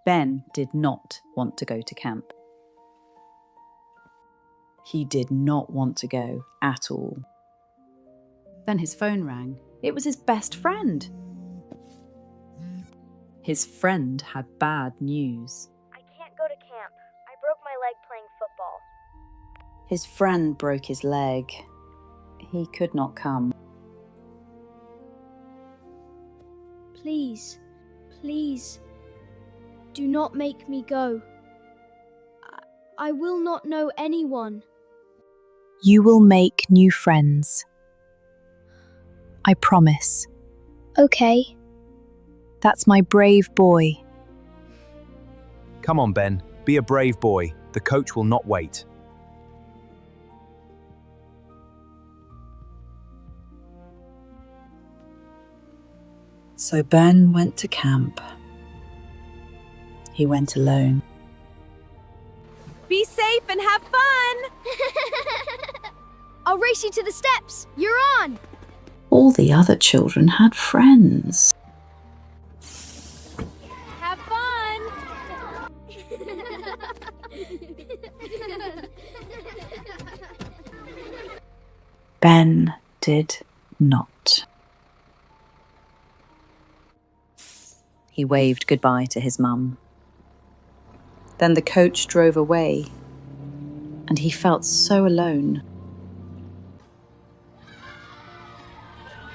Ben did not want to go to camp. He did not want to go at all. Then his phone rang. It was his best friend. His friend had bad news. I can't go to camp. I broke my leg playing football. His friend broke his leg. He could not come. Please, please, do not make me go. I will not know anyone. You will make new friends. I promise. Okay. That's my brave boy. Come on, Ben. Be a brave boy. The coach will not wait. So Ben went to camp. He went alone. Be safe and have fun! I'll race you to the steps. You're on. All the other children had friends. Have fun! Ben did not. He waved goodbye to his mum. Then the coach drove away, and he felt so alone.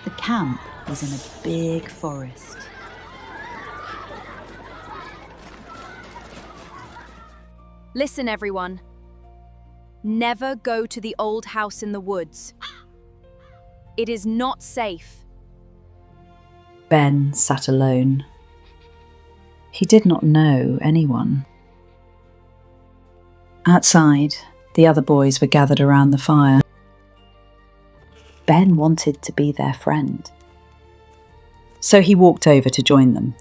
The camp was in a big forest. Listen, everyone. Never go to the old house in the woods. It is not safe. Ben sat alone. He did not know anyone. Outside, the other boys were gathered around the fire. Ben wanted to be their friend. So he walked over to join them.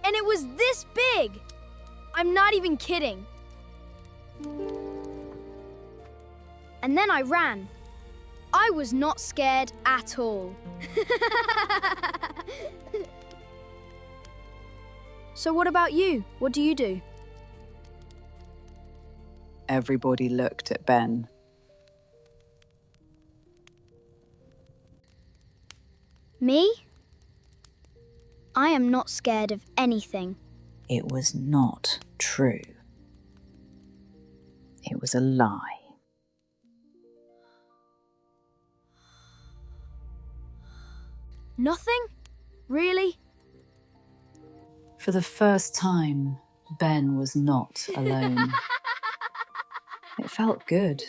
And it was this big. I'm not even kidding. And then I ran. I was not scared at all. So what about you? What do you do? Everybody looked at Ben. Me? I am not scared of anything. It was not true. It was a lie. Nothing? Really? For the first time, Ben was not alone. It felt good.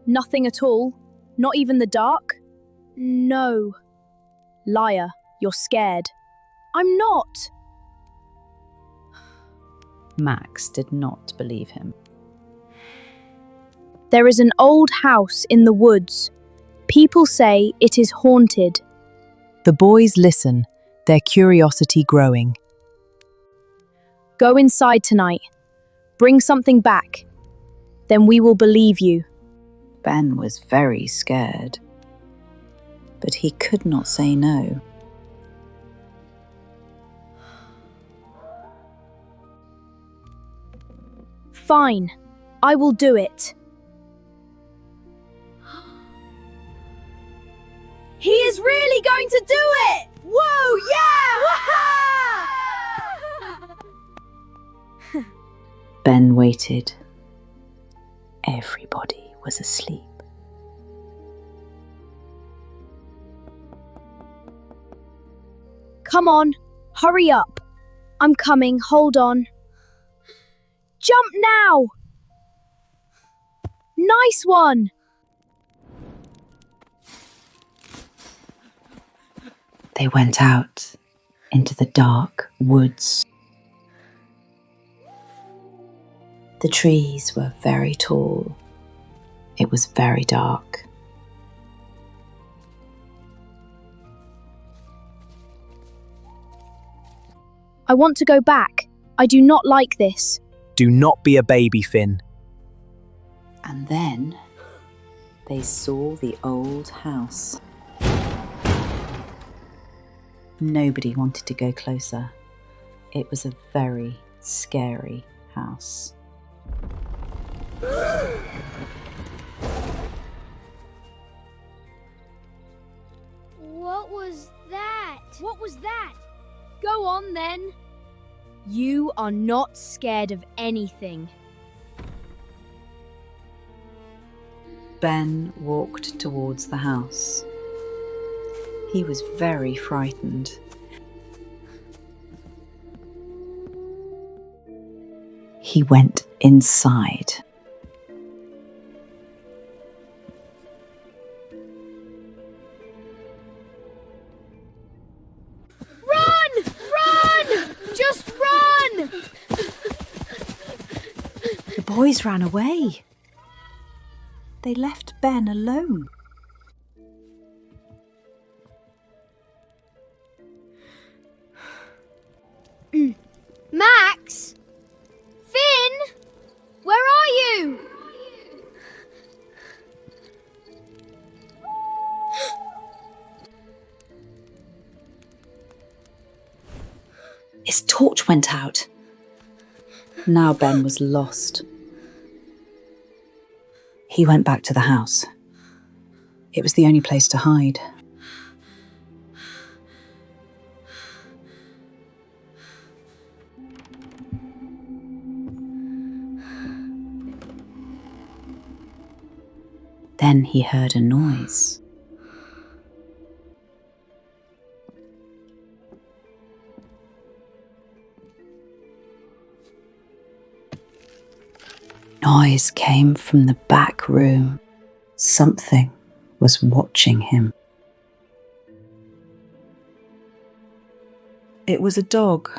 Nothing at all? Not even the dark? No. Liar, you're scared. I'm not. Max did not believe him. There is an old house in the woods. People say it is haunted. The boys listen, their curiosity growing. Go inside tonight. Bring something back. Then we will believe you. Ben was very scared, but he could not say no. Fine, I will do it. He is really going to do it! Whoa, yeah! Ben waited. Everybody was asleep. Come on, hurry up. I'm coming, hold on. Jump now! Nice one! They went out into the dark woods. The trees were very tall. It was very dark. I want to go back. I do not like this. Do not be a baby, Finn. And then they saw the old house. Nobody wanted to go closer. It was a very scary house. What was that? What was that? Go on then. You are not scared of anything. Ben walked towards the house. He was very frightened. He went inside. Run! Run! Just run! The boys ran away. They left Ben alone. Max? Finn? Where are you? His torch went out. Now Ben was lost. He went back to the house. It was the only place to hide. Then he heard a noise. Noise came from the back room. Something was watching him. It was a dog.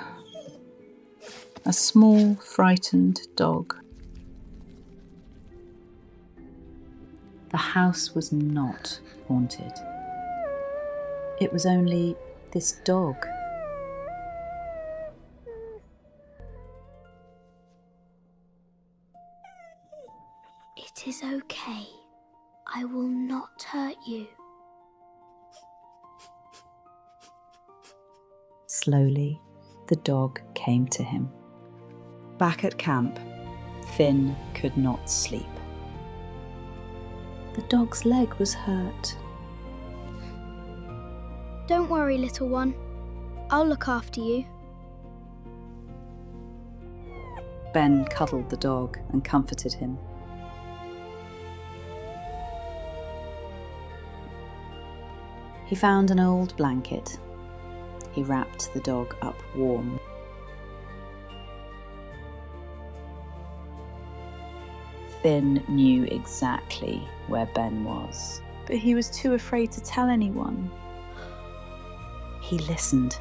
A small, frightened dog. The house was not haunted. It was only this dog. It is okay. I will not hurt you. Slowly, the dog came to him. Back at camp, Finn could not sleep. The dog's leg was hurt. Don't worry, little one. I'll look after you. Ben cuddled the dog and comforted him. He found an old blanket. He wrapped the dog up warm. Finn knew exactly where Ben was, but he was too afraid to tell anyone. He listened,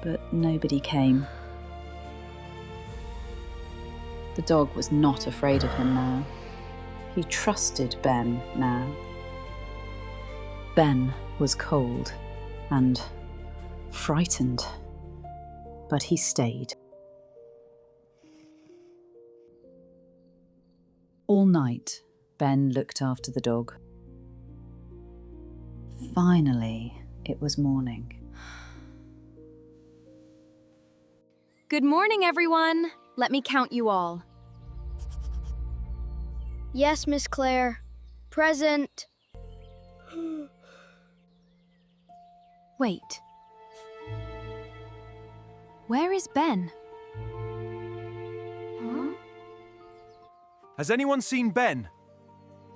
but nobody came. The dog was not afraid of him now. He trusted Ben now. Ben was cold and frightened, but he stayed. All night, Ben looked after the dog. Finally, it was morning. Good morning, everyone. Let me count you all. Yes, Miss Claire. Present. Wait. Where is Ben? Huh? Has anyone seen Ben?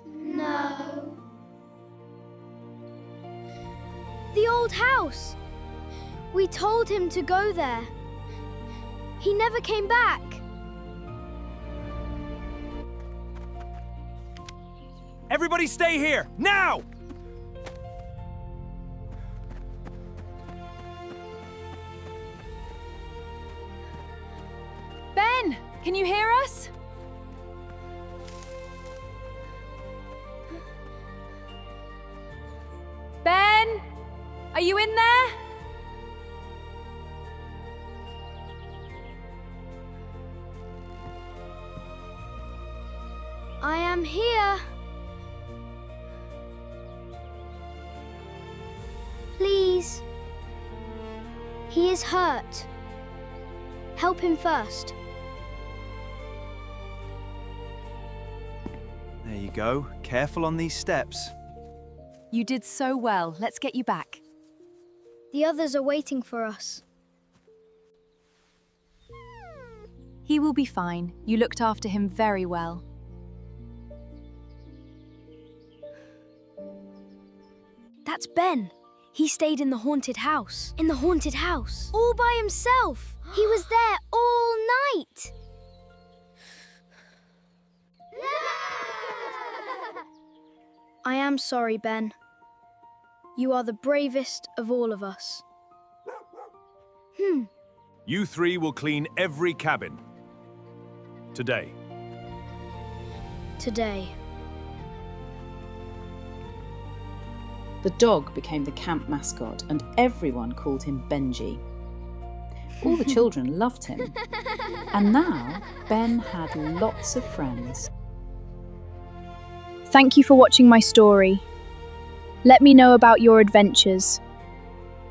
No. The old house. We told him to go there. He never came back. Everybody stay here, now! Ben, can you hear us? Ben, are you in there? I am here. please? He is hurt. Help him first. There you go. Careful on these steps. You did so well. Let's get you back. The others are waiting for us. He will be fine. You looked after him very well. That's Ben. He stayed in the haunted house. In the haunted house. All by himself. He was there all night. I am sorry, Ben. You are the bravest of all of us. You three will clean every cabin. Today. Today. The dog became the camp mascot, and everyone called him Benji. All the children loved him. And now, Ben had lots of friends. Thank you for watching my story. Let me know about your adventures.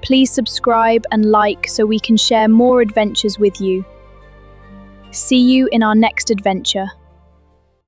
Please subscribe and like so we can share more adventures with you. See you in our next adventure.